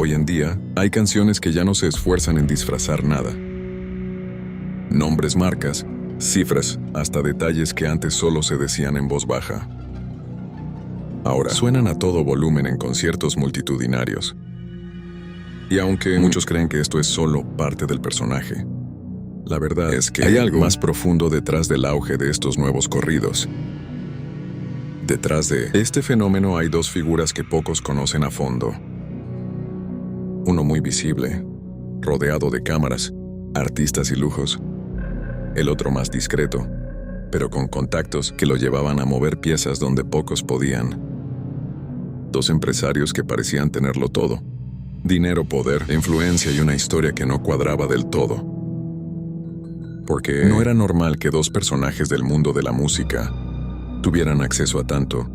Hoy en día, hay canciones que ya no se esfuerzan en disfrazar nada. Nombres, marcas, cifras, hasta detalles que antes solo se decían en voz baja. Ahora suenan a todo volumen en conciertos multitudinarios. Y aunque muchos creen que esto es solo parte del personaje, la verdad es que hay algo más profundo detrás del auge de estos nuevos corridos. Detrás de este fenómeno hay dos figuras que pocos conocen a fondo. Uno muy visible, rodeado de cámaras, artistas y lujos. El otro más discreto, pero con contactos que lo llevaban a mover piezas donde pocos podían. Dos empresarios que parecían tenerlo todo. Dinero, poder, influencia y una historia que no cuadraba del todo. Porque no era normal que dos personajes del mundo de la música tuvieran acceso a tanto.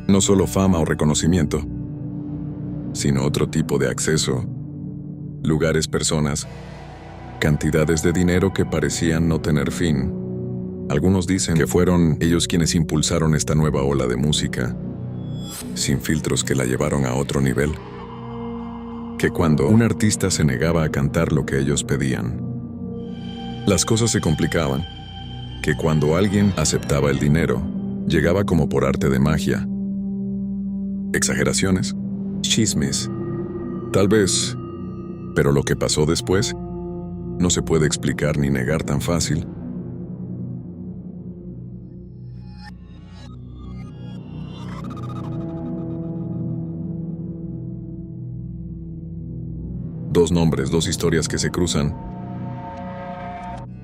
No solo fama o reconocimiento, sino otro tipo de acceso. Lugares, personas, cantidades de dinero que parecían no tener fin. Algunos dicen que fueron ellos quienes impulsaron esta nueva ola de música, sin filtros que la llevaron a otro nivel. Que cuando un artista se negaba a cantar lo que ellos pedían, las cosas se complicaban. Que cuando alguien aceptaba el dinero, llegaba como por arte de magia. Exageraciones, chismes, tal vez, pero lo que pasó después no se puede explicar ni negar tan fácil. Dos nombres, dos historias que se cruzan.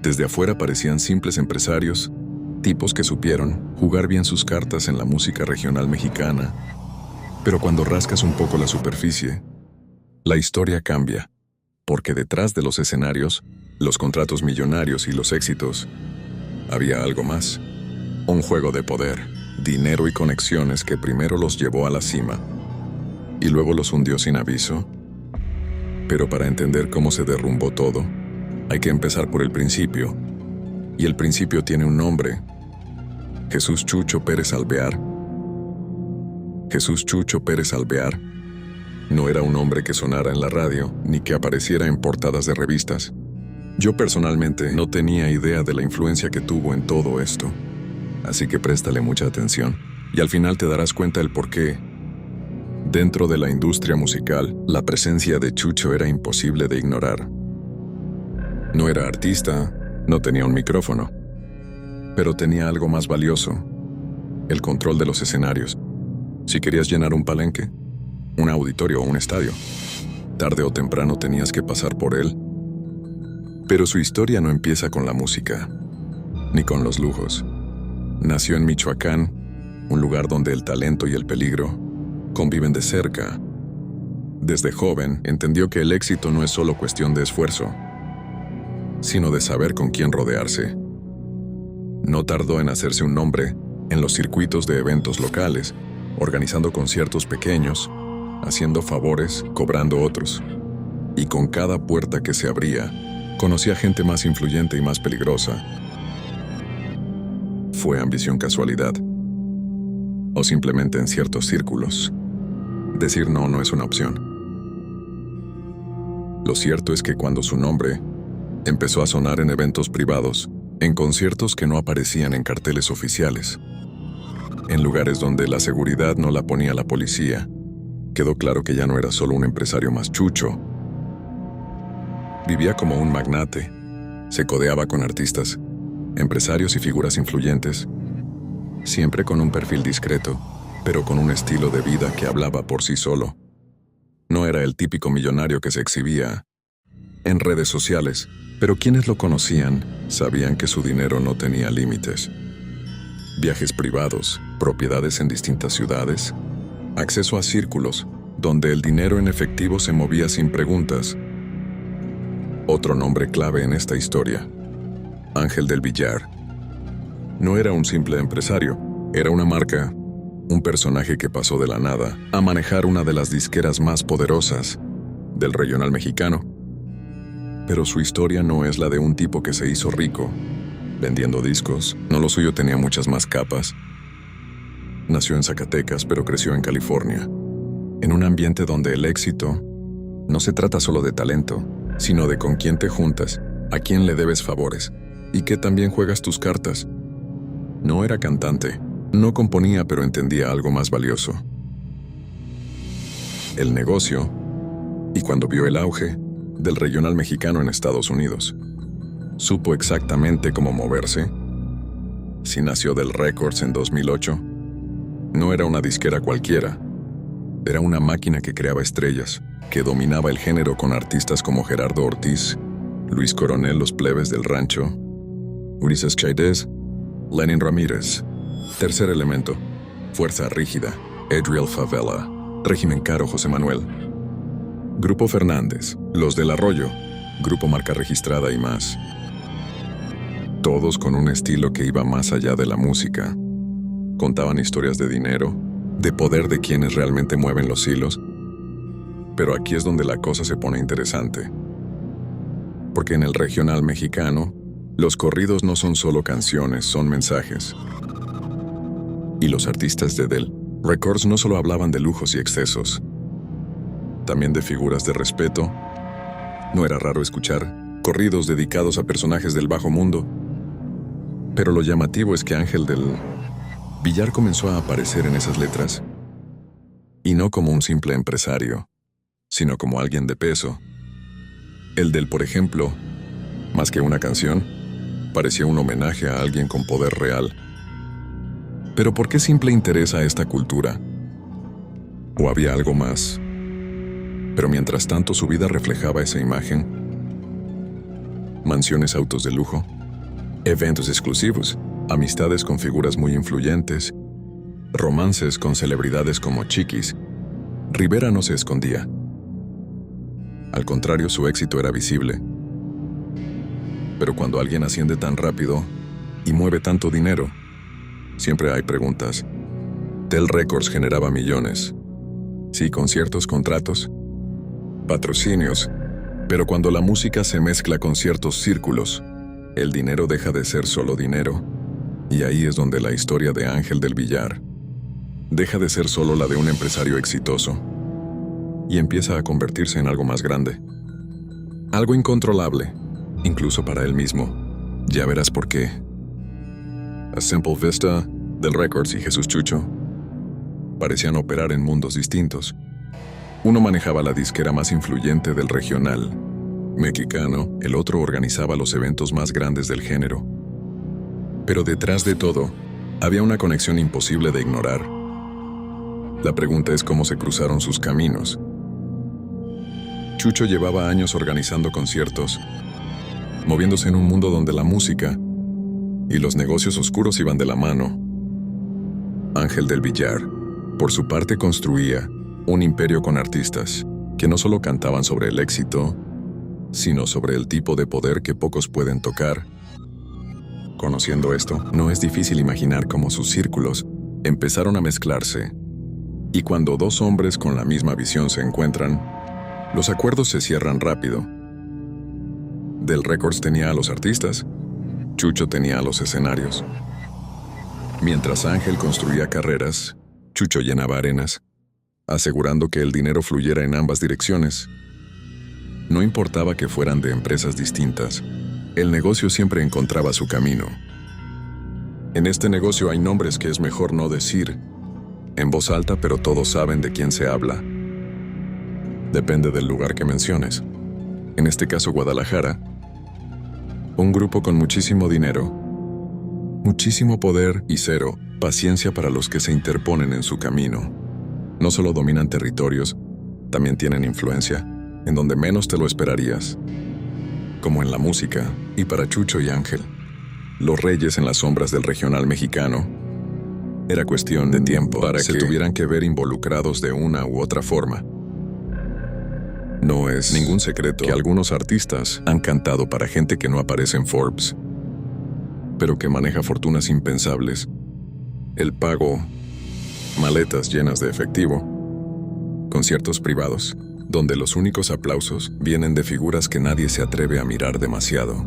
Desde afuera parecían simples empresarios, tipos que supieron jugar bien sus cartas en la música regional mexicana. Pero cuando rascas un poco la superficie, la historia cambia, porque detrás de los escenarios, los contratos millonarios y los éxitos, había algo más. Un juego de poder, dinero y conexiones que primero los llevó a la cima y luego los hundió sin aviso. Pero para entender cómo se derrumbó todo, hay que empezar por el principio. Y el principio tiene un nombre: Jesús Chucho Pérez Alvear. Jesús Chucho Pérez Alvear no era un hombre que sonara en la radio ni que apareciera en portadas de revistas. Yo personalmente no tenía idea de la influencia que tuvo en todo esto. Así que préstale mucha atención y al final te darás cuenta el porqué. Dentro de la industria musical, la presencia de Chucho era imposible de ignorar. No era artista, no tenía un micrófono, pero tenía algo más valioso: el control de los escenarios. Si querías llenar un palenque, un auditorio o un estadio, tarde o temprano tenías que pasar por él. Pero su historia no empieza con la música, ni con los lujos. Nació en Michoacán, un lugar donde el talento y el peligro conviven de cerca. Desde joven entendió que el éxito no es solo cuestión de esfuerzo, sino de saber con quién rodearse. No tardó en hacerse un nombre en los circuitos de eventos locales, organizando conciertos pequeños, haciendo favores, cobrando otros. Y con cada puerta que se abría, conocía gente más influyente y más peligrosa. ¿Fue ambición casualidad? ¿O simplemente en ciertos círculos decir no no es una opción? Lo cierto es que cuando su nombre empezó a sonar en eventos privados, en conciertos que no aparecían en carteles oficiales, en lugares donde la seguridad no la ponía la policía, quedó claro que ya no era solo un empresario más Chucho. Vivía como un magnate, se codeaba con artistas, empresarios y figuras influyentes, siempre con un perfil discreto, pero con un estilo de vida que hablaba por sí solo. No era el típico millonario que se exhibía en redes sociales, pero quienes lo conocían sabían que su dinero no tenía límites. Viajes privados, propiedades en distintas ciudades, acceso a círculos donde el dinero en efectivo se movía sin preguntas. Otro nombre clave en esta historia: Ángel del Villar. No era un simple empresario, era una marca, un personaje que pasó de la nada a manejar una de las disqueras más poderosas del regional mexicano. Pero su historia no es la de un tipo que se hizo rico vendiendo discos. No, lo suyo tenía muchas más capas. Nació en Zacatecas, pero creció en California, en un ambiente donde el éxito No se trata solo de talento, sino de con quién te juntas, a quién le debes favores y que también juegas tus cartas. No era cantante, no componía, pero entendía algo más valioso: el negocio. Y cuando vio el auge del regional mexicano en Estados Unidos, supo exactamente cómo moverse. Si nació del Records en 2008, no era una disquera cualquiera. Era una máquina que creaba estrellas, que dominaba el género con artistas como Gerardo Ortiz, Luis Coronel, Los Plebes del Rancho, Ulises Chaidez, Lenin Ramírez. Tercer elemento: Fuerza Rígida, Adriel Favela, Régimen Caro, José Manuel, Grupo Fernández, Los del Arroyo, Grupo Marca Registrada y más. Todos con un estilo que iba más allá de la música. Contaban historias de dinero, de poder, de quienes realmente mueven los hilos. Pero aquí es donde la cosa se pone interesante. Porque en el regional mexicano, los corridos no son solo canciones, son mensajes. Y los artistas de Del Records no solo hablaban de lujos y excesos, también de figuras de respeto. No era raro escuchar corridos dedicados a personajes del bajo mundo. Pero lo llamativo es que Ángel del Villar comenzó a aparecer en esas letras, y no como un simple empresario, sino como alguien de peso. El Del, por ejemplo, más que una canción, parecía un homenaje a alguien con poder real. Pero ¿por qué simple interés a esta cultura? ¿O había algo más? Pero mientras tanto su vida reflejaba esa imagen. Mansiones, autos de lujo, eventos exclusivos, amistades con figuras muy influyentes, romances con celebridades como Chiquis. Rivera no se escondía. Al contrario, su éxito era visible. Pero cuando alguien asciende tan rápido y mueve tanto dinero, siempre hay preguntas. Del Records generaba millones. Sí, conciertos, contratos, patrocinios. Pero cuando la música se mezcla con ciertos círculos, el dinero deja de ser solo dinero. Y ahí es donde la historia de Ángel del Villar deja de ser solo la de un empresario exitoso y empieza a convertirse en algo más grande. Algo incontrolable, incluso para él mismo. Ya verás por qué. A Simple Vista, Del Records y Jesús Chucho parecían operar en mundos distintos. Uno manejaba la disquera más influyente del regional mexicano, el otro organizaba los eventos más grandes del género. Pero detrás de todo, había una conexión imposible de ignorar. La pregunta es cómo se cruzaron sus caminos. Chucho llevaba años organizando conciertos, moviéndose en un mundo donde la música y los negocios oscuros iban de la mano. Ángel del Villar, por su parte, construía un imperio con artistas que no solo cantaban sobre el éxito, sino sobre el tipo de poder que pocos pueden tocar. Conociendo esto, no es difícil imaginar cómo sus círculos empezaron a mezclarse. Y cuando dos hombres con la misma visión se encuentran, los acuerdos se cierran rápido. Del Records tenía a los artistas, Chucho tenía a los escenarios. Mientras Ángel construía carreras, Chucho llenaba arenas, asegurando que el dinero fluyera en ambas direcciones. No importaba que fueran de empresas distintas, el negocio siempre encontraba su camino. En este negocio hay nombres que es mejor no decir en voz alta, pero todos saben de quién se habla. Depende del lugar que menciones. En este caso, Guadalajara, un grupo con muchísimo dinero, muchísimo poder y cero paciencia para los que se interponen en su camino. No solo dominan territorios, también tienen influencia en donde menos te lo esperarías. Como en la música, y para Chucho y Ángel, los reyes en las sombras del regional mexicano, era cuestión de tiempo para que se tuvieran que ver involucrados de una u otra forma. No es ningún secreto que algunos artistas han cantado para gente que no aparece en Forbes, pero que maneja fortunas impensables. El pago, maletas llenas de efectivo, conciertos privados, donde los únicos aplausos vienen de figuras que nadie se atreve a mirar demasiado.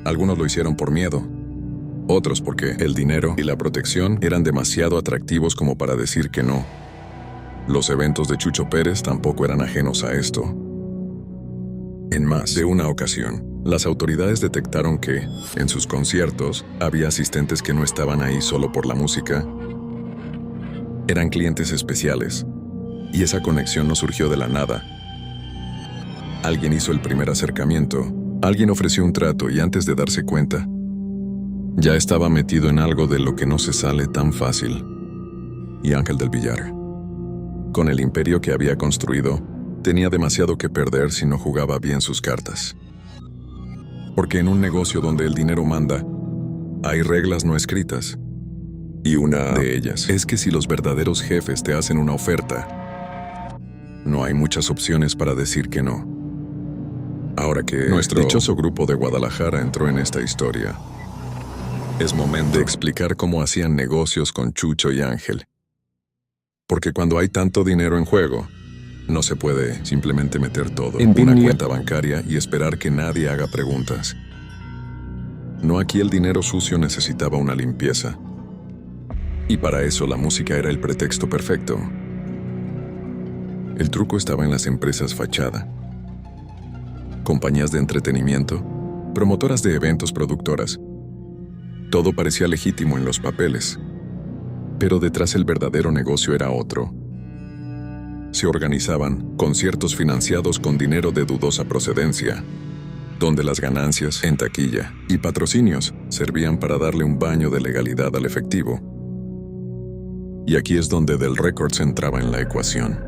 Algunos lo hicieron por miedo, otros porque el dinero y la protección eran demasiado atractivos como para decir que no. Los eventos de Chucho Pérez tampoco eran ajenos a esto. En más de una ocasión, las autoridades detectaron que, en sus conciertos, había asistentes que no estaban ahí solo por la música. Eran clientes especiales, y esa conexión no surgió de la nada. Alguien hizo el primer acercamiento, alguien ofreció un trato y antes de darse cuenta, ya estaba metido en algo de lo que no se sale tan fácil. Y Ángel del Villar, con el imperio que había construido, tenía demasiado que perder si no jugaba bien sus cartas. Porque en un negocio donde el dinero manda, hay reglas no escritas. Y una de ellas es que si los verdaderos jefes te hacen una oferta, no hay muchas opciones para decir que no. Ahora que nuestro dichoso grupo de Guadalajara entró en esta historia, es momento de explicar cómo hacían negocios con Chucho y Ángel. Porque cuando hay tanto dinero en juego, no se puede simplemente meter todo en una cuenta bancaria y esperar que nadie haga preguntas. No, aquí el dinero sucio necesitaba una limpieza. Y para eso la música era el pretexto perfecto. El truco estaba en las empresas fachada. Compañías de entretenimiento, promotoras de eventos, productoras. Todo parecía legítimo en los papeles. Pero detrás el verdadero negocio era otro. Se organizaban conciertos financiados con dinero de dudosa procedencia, donde las ganancias en taquilla y patrocinios servían para darle un baño de legalidad al efectivo. Y aquí es donde Del Records entraba en la ecuación.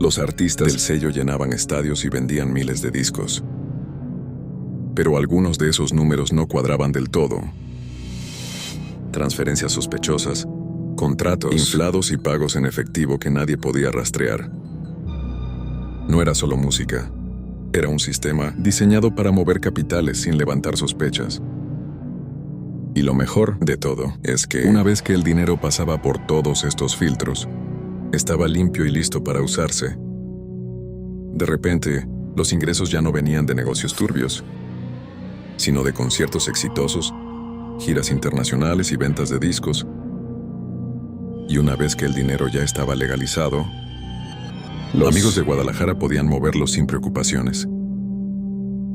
Los artistas del sello llenaban estadios y vendían miles de discos. Pero algunos de esos números no cuadraban del todo. Transferencias sospechosas, contratos inflados y pagos en efectivo que nadie podía rastrear. No era solo música, era un sistema diseñado para mover capitales sin levantar sospechas. Y lo mejor de todo es que, una vez que el dinero pasaba por todos estos filtros, estaba limpio y listo para usarse. De repente, los ingresos ya no venían de negocios turbios, sino de conciertos exitosos, giras internacionales y ventas de discos. Y una vez que el dinero ya estaba legalizado, los amigos de Guadalajara podían moverlo sin preocupaciones.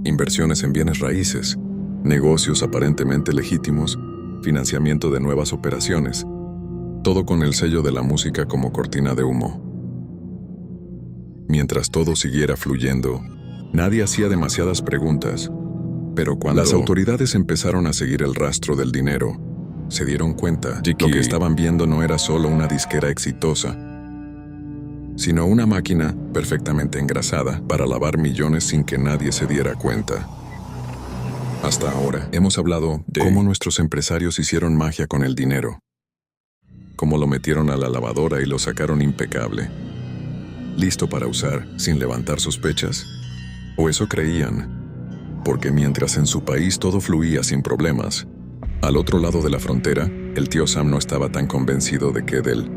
Inversiones en bienes raíces, negocios aparentemente legítimos, financiamiento de nuevas operaciones, todo con el sello de la música como cortina de humo. Mientras todo siguiera fluyendo, nadie hacía demasiadas preguntas, pero cuando las autoridades empezaron a seguir el rastro del dinero, se dieron cuenta de que lo que estaban viendo no era solo una disquera exitosa, sino una máquina perfectamente engrasada para lavar millones sin que nadie se diera cuenta. Hasta ahora hemos hablado de cómo nuestros empresarios hicieron magia con el dinero, cómo lo metieron a la lavadora y lo sacaron impecable, listo para usar sin levantar sospechas. O eso creían, porque mientras en su país todo fluía sin problemas, al otro lado de la frontera, el tío Sam no estaba tan convencido de que Del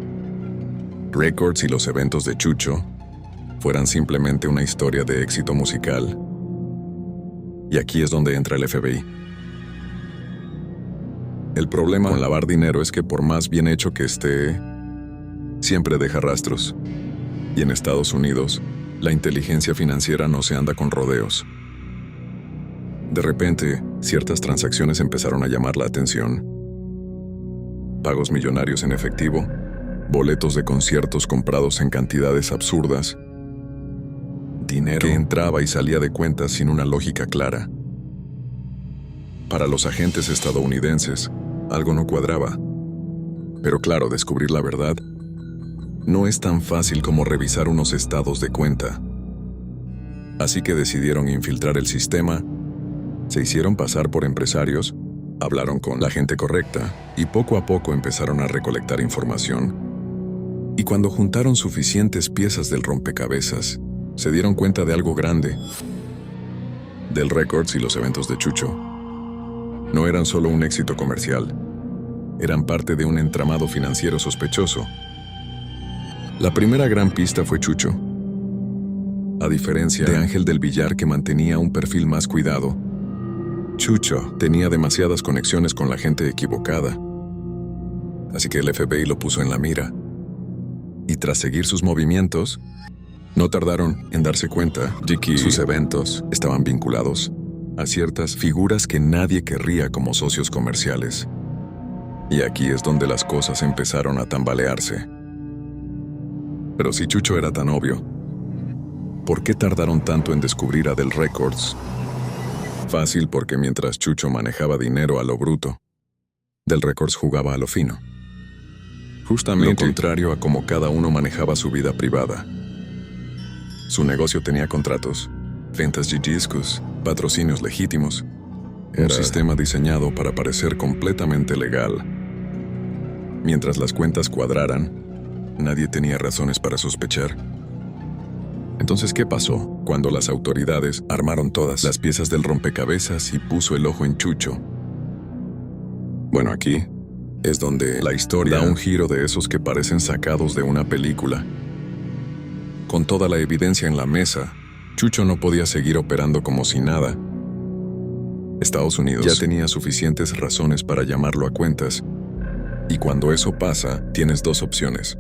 Records y los eventos de Chucho fueran simplemente una historia de éxito musical. Y aquí es donde entra el FBI. El problema con lavar dinero es que por más bien hecho que esté, siempre deja rastros. Y en Estados Unidos, la inteligencia financiera no se anda con rodeos. De repente, ciertas transacciones empezaron a llamar la atención. Pagos millonarios en efectivo, boletos de conciertos comprados en cantidades absurdas, dinero que entraba y salía de cuentas sin una lógica clara. Para los agentes estadounidenses, algo no cuadraba. Pero claro, descubrir la verdad no es tan fácil como revisar unos estados de cuenta. Así que decidieron infiltrar el sistema, se hicieron pasar por empresarios, hablaron con la gente correcta y poco a poco empezaron a recolectar información. Y cuando juntaron suficientes piezas del rompecabezas, se dieron cuenta de algo grande. Del Records y los eventos de Chucho no eran solo un éxito comercial, eran parte de un entramado financiero sospechoso. La primera gran pista fue Chucho. A diferencia de Ángel del Villar, que mantenía un perfil más cuidado, Chucho tenía demasiadas conexiones con la gente equivocada. Así que el FBI lo puso en la mira. Y tras seguir sus movimientos, no tardaron en darse cuenta de que sus eventos estaban vinculados a ciertas figuras que nadie querría como socios comerciales. Y aquí es donde las cosas empezaron a tambalearse. Pero si Chucho era tan obvio, ¿por qué tardaron tanto en descubrir a Del Records? Fácil, porque mientras Chucho manejaba dinero a lo bruto, Del Records jugaba a lo fino. Justamente lo contrario a como cada uno manejaba su vida privada. Su negocio tenía contratos, ventas de discos, patrocinios legítimos. Era un sistema diseñado para parecer completamente legal. Mientras las cuentas cuadraran, nadie tenía razones para sospechar. Entonces, ¿qué pasó cuando las autoridades armaron todas las piezas del rompecabezas y puso el ojo en Chucho? Bueno, aquí es donde la historia da un giro de esos que parecen sacados de una película. Con toda la evidencia en la mesa, Chucho no podía seguir operando como si nada. Estados Unidos ya tenía suficientes razones para llamarlo a cuentas. Y cuando eso pasa, tienes dos opciones.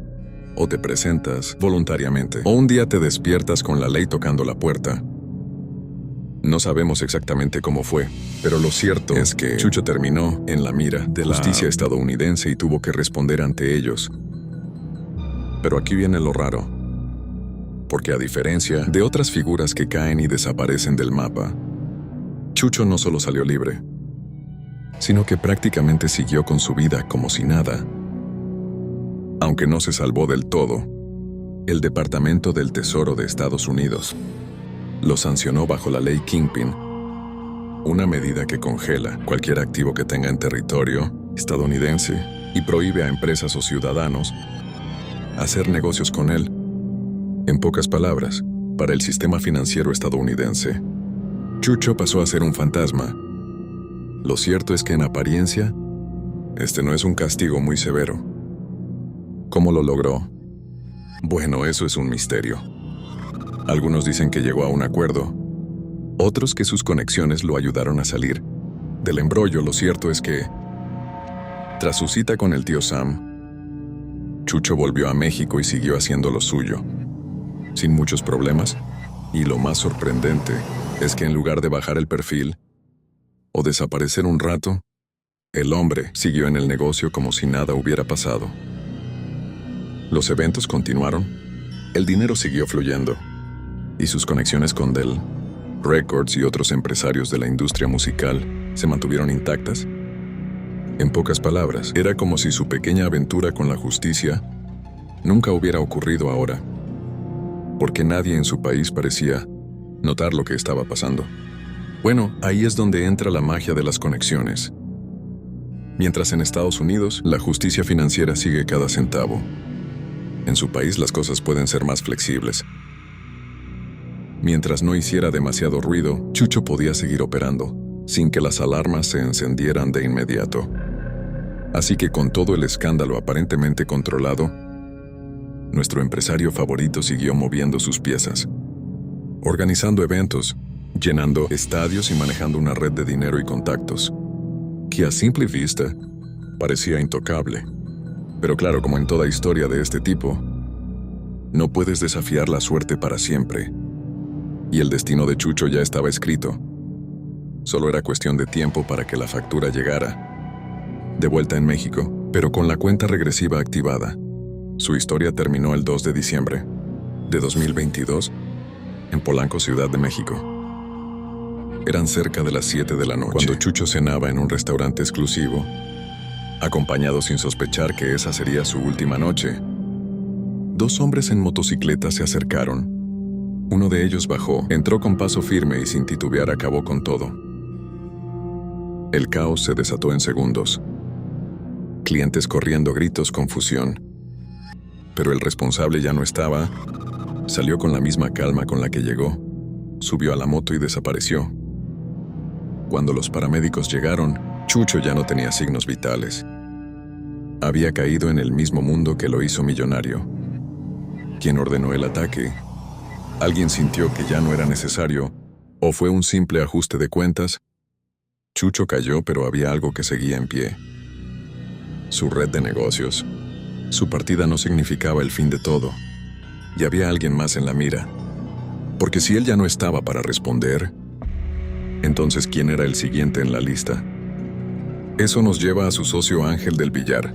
O te presentas voluntariamente, o un día te despiertas con la ley tocando la puerta. No sabemos exactamente cómo fue, pero lo cierto es que Chucho terminó en la mira de la justicia estadounidense y tuvo que responder ante ellos. Pero aquí viene lo raro. Porque a diferencia de otras figuras que caen y desaparecen del mapa, Chucho no solo salió libre, sino que prácticamente siguió con su vida como si nada. Aunque no se salvó del todo, el Departamento del Tesoro de Estados Unidos lo sancionó bajo la ley Kingpin, una medida que congela cualquier activo que tenga en territorio estadounidense y prohíbe a empresas o ciudadanos hacer negocios con él. En pocas palabras, para el sistema financiero estadounidense, Chucho pasó a ser un fantasma. Lo cierto es que en apariencia, este no es un castigo muy severo. ¿Cómo lo logró? Bueno, eso es un misterio. Algunos dicen que llegó a un acuerdo, otros que sus conexiones lo ayudaron a salir del embrollo. Lo cierto es que, tras su cita con el tío Sam, Chucho volvió a México y siguió haciendo lo suyo, sin muchos problemas, y lo más sorprendente es que en lugar de bajar el perfil o desaparecer un rato, el hombre siguió en el negocio como si nada hubiera pasado. Los eventos continuaron, el dinero siguió fluyendo, y sus conexiones con Del Records y otros empresarios de la industria musical se mantuvieron intactas. En pocas palabras, era como si su pequeña aventura con la justicia nunca hubiera ocurrido ahora, porque nadie en su país parecía notar lo que estaba pasando. Bueno, ahí es donde entra la magia de las conexiones. Mientras en Estados Unidos, la justicia financiera sigue cada centavo, en su país las cosas pueden ser más flexibles. Mientras no hiciera demasiado ruido, Chucho podía seguir operando, sin que las alarmas se encendieran de inmediato. Así que con todo el escándalo aparentemente controlado, nuestro empresario favorito siguió moviendo sus piezas, organizando eventos, llenando estadios y manejando una red de dinero y contactos, que a simple vista parecía intocable. Pero claro, como en toda historia de este tipo, no puedes desafiar la suerte para siempre. Y el destino de Chucho ya estaba escrito. Solo era cuestión de tiempo para que la factura llegara. De vuelta en México, pero con la cuenta regresiva activada, su historia terminó el 2 de diciembre de 2022 en Polanco, Ciudad de México. Eran cerca de las 7 de la noche, cuando Chucho cenaba en un restaurante exclusivo, acompañado sin sospechar que esa sería su última noche. Dos hombres en motocicleta se acercaron. Uno de ellos bajó, entró con paso firme y sin titubear acabó con todo. El caos se desató en segundos. Clientes corriendo, gritos, confusión. Pero el responsable ya no estaba. Salió con la misma calma con la que llegó. Subió a la moto y desapareció. Cuando los paramédicos llegaron, Chucho ya no tenía signos vitales. Había caído en el mismo mundo que lo hizo millonario. ¿Quién ordenó el ataque? ¿Alguien sintió que ya no era necesario? ¿O fue un simple ajuste de cuentas? Chucho cayó, pero había algo que seguía en pie. Su red de negocios, Su partida no significaba el fin de todo, y había alguien más en la mira. Porque si él ya no estaba para responder, entonces ¿quién era el siguiente en la lista? Eso nos lleva a su socio Ángel del Villar,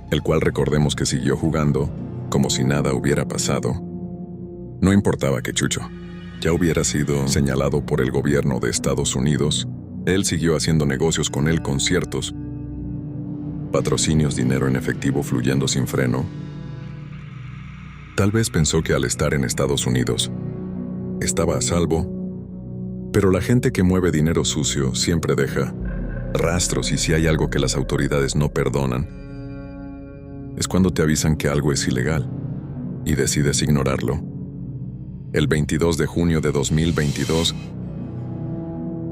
el cual recordemos que siguió jugando como si nada hubiera pasado. No importaba que Chucho ya hubiera sido señalado por el gobierno de Estados Unidos, él siguió haciendo negocios con él, conciertos, patrocinios, dinero en efectivo fluyendo sin freno. Tal vez pensó que al estar en Estados Unidos estaba a salvo, pero la gente que mueve dinero sucio siempre deja rastros, y si hay algo que las autoridades no perdonan, es cuando te avisan que algo es ilegal y decides ignorarlo. El 22 de junio de 2022,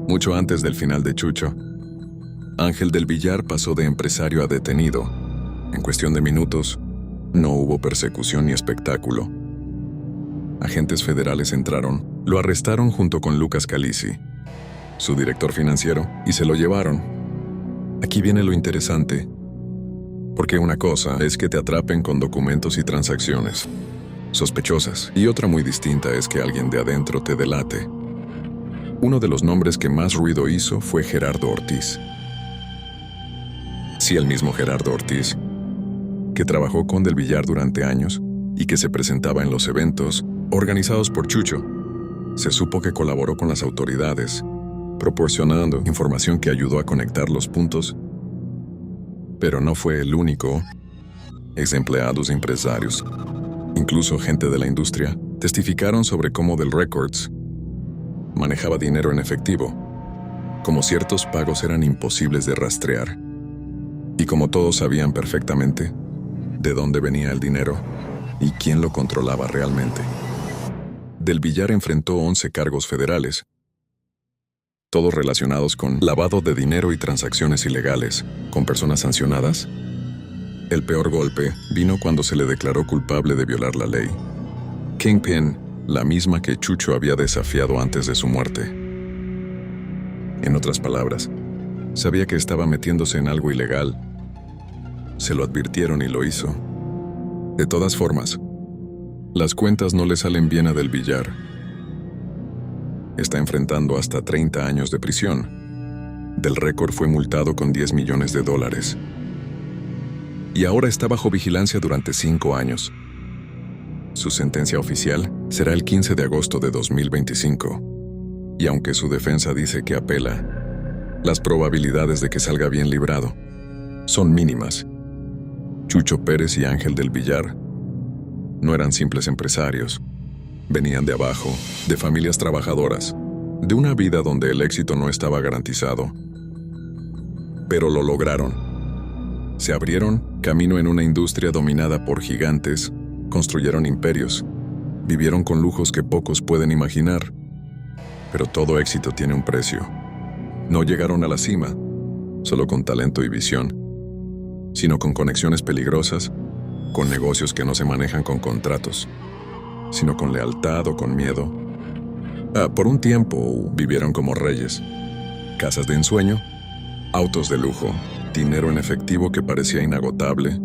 mucho antes del final de Chucho, Ángel del Villar pasó de empresario a detenido. En cuestión de minutos, no hubo persecución ni espectáculo. Agentes federales entraron, lo arrestaron junto con Lucas Calisi, su director financiero, y se lo llevaron. Aquí viene lo interesante, porque una cosa es que te atrapen con documentos y transacciones sospechosas, y otra muy distinta es que alguien de adentro te delate. Uno de los nombres que más ruido hizo fue Gerardo Ortiz. Sí, el mismo Gerardo Ortiz, que trabajó con Del Villar durante años y que se presentaba en los eventos organizados por Chucho. Se supo que colaboró con las autoridades, proporcionando información que ayudó a conectar los puntos. Pero no fue el único. Ex empleados e empresarios, incluso gente de la industria, testificaron sobre cómo Del Records manejaba dinero en efectivo, como ciertos pagos eran imposibles de rastrear, y como todos sabían perfectamente de dónde venía el dinero y quién lo controlaba realmente. Del Villar enfrentó 11 cargos federales, todos relacionados con lavado de dinero y transacciones ilegales, con personas sancionadas. El peor golpe vino cuando se le declaró culpable de violar la ley. Kingpin, la misma que Chucho había desafiado antes de su muerte. En otras palabras, sabía que estaba metiéndose en algo ilegal. Se lo advirtieron y lo hizo. De todas formas, las cuentas no le salen bien a Del Villar. Está enfrentando hasta 30 años de prisión. Del Record fue multado con $10 millones. Y ahora está bajo vigilancia durante 5 años. Su sentencia oficial será el 15 de agosto de 2025. Y aunque su defensa dice que apela, las probabilidades de que salga bien librado son mínimas. Chucho Pérez y Ángel del Villar no eran simples empresarios. Venían de abajo, de familias trabajadoras, de una vida donde el éxito no estaba garantizado. Pero lo lograron. Se abrieron camino en una industria dominada por gigantes, construyeron imperios, vivieron con lujos que pocos pueden imaginar. Pero todo éxito tiene un precio. No llegaron a la cima, solo con talento y visión, sino con conexiones peligrosas, con negocios que no se manejan con contratos, sino con lealtad o con miedo. Por un tiempo vivieron como reyes. Casas de ensueño, autos de lujo, dinero en efectivo que parecía inagotable.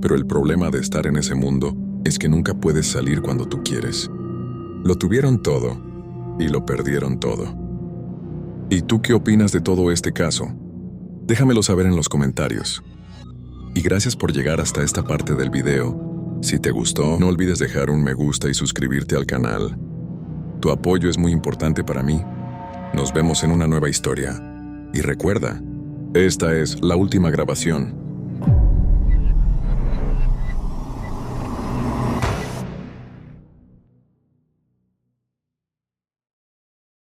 Pero el problema de estar en ese mundo es que nunca puedes salir cuando tú quieres. Lo tuvieron todo y lo perdieron todo. ¿Y tú qué opinas de todo este caso? Déjamelo saber en los comentarios. Y gracias por llegar hasta esta parte del video. Si te gustó, no olvides dejar un me gusta y suscribirte al canal. Tu apoyo es muy importante para mí. Nos vemos en una nueva historia. Y recuerda, esta es la última grabación.